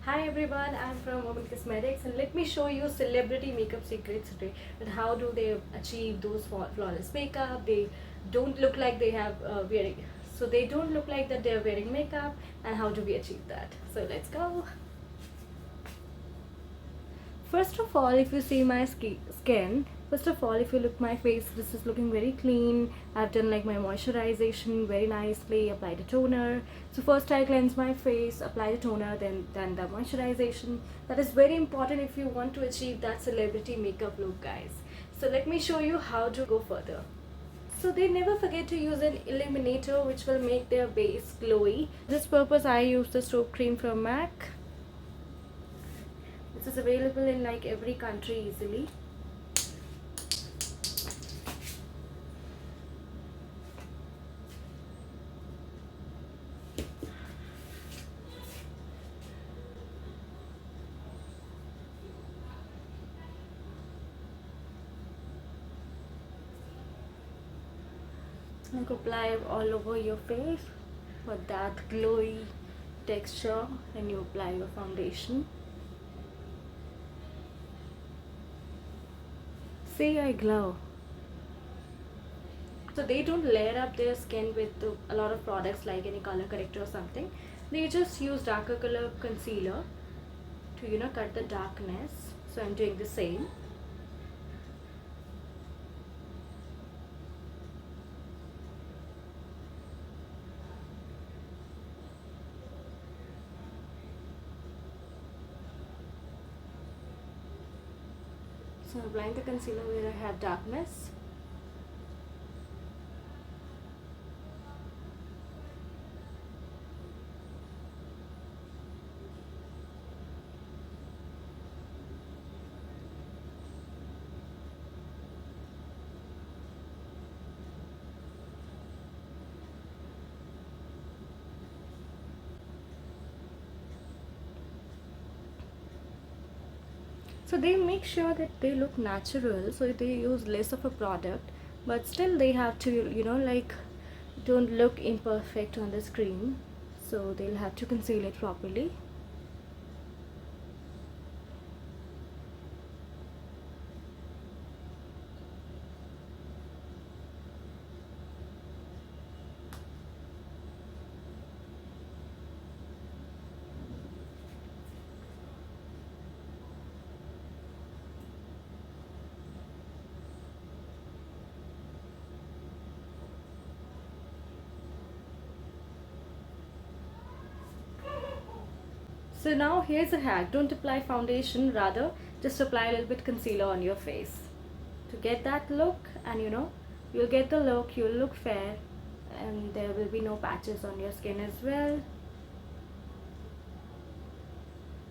Hi everyone, I'm from Women Cosmetics and let me show you celebrity makeup secrets today and how do they achieve those flawless makeup. They don't look like they have they don't look like that they're wearing makeup, and how do we achieve that. So let's go. First of all, if you see my skin, first of all, if you look my face, this is looking very clean. I've done like my moisturization very nicely, applied a toner. So first I cleanse my face, apply the toner, then the moisturization. That is very important if you want to achieve that celebrity makeup look, guys. So let me show you how to go further. So they never forget to use an illuminator which will make their base glowy. For this purpose I use the soap cream from MAC. This is available in like every country easily. You apply all over your face for that glowy texture, and you apply your foundation. See, I glow. So they don't layer up their skin with a lot of products like any color corrector or something. They just use darker color concealer to cut the darkness. So I'm doing the same. So I'm applying the concealer where I have darkness. So they make sure that they look natural, so they use less of a product, but still they have to like don't look imperfect on the screen, so they'll have to conceal it properly. So now here's a hack. Don't apply foundation, rather just apply a little bit concealer on your face to get that look, and you'll get the look, you'll look fair, and there will be no patches on your skin as well.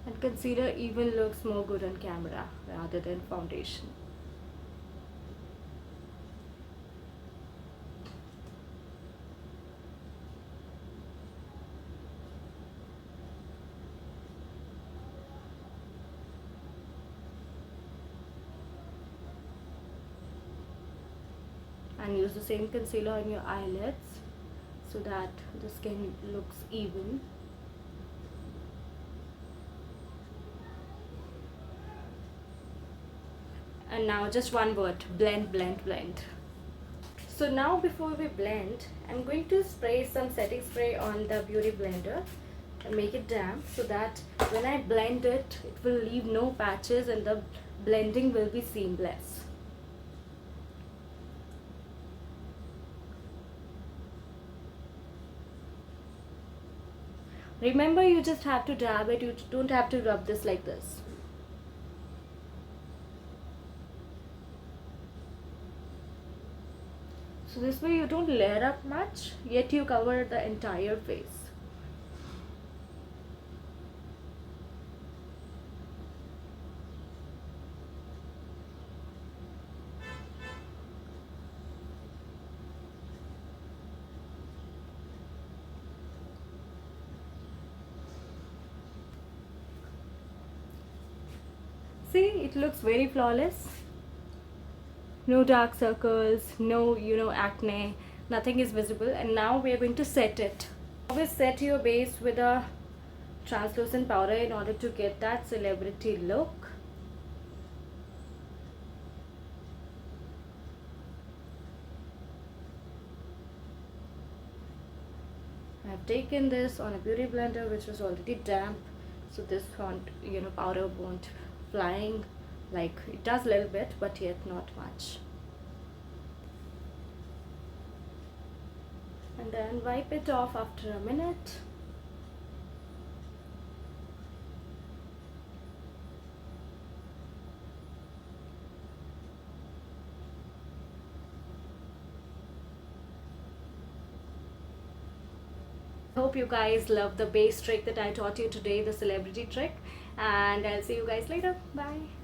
And concealer even looks more good on camera rather than foundation. And use the same concealer on your eyelids so that the skin looks even. And now just one word: blend, blend, blend. So now before we blend, I'm going to spray some setting spray on the beauty blender and make it damp, so that when I blend it, it will leave no patches and the blending will be seamless. Remember, you just have to dab it, you don't have to rub this like this. So this way you don't layer up much, yet you cover the entire face. See, it looks very flawless. No dark circles, no acne, nothing is visible. And now we are going to set it. Always set your base with a translucent powder in order to get that celebrity look. I've taken this on a beauty blender which was already damp, so this won't, powder won't flying, like it does a little bit but yet not much. And then wipe it off after a minute. Hope you guys love the base trick that I taught you today, the celebrity trick, and I'll see you guys later. Bye.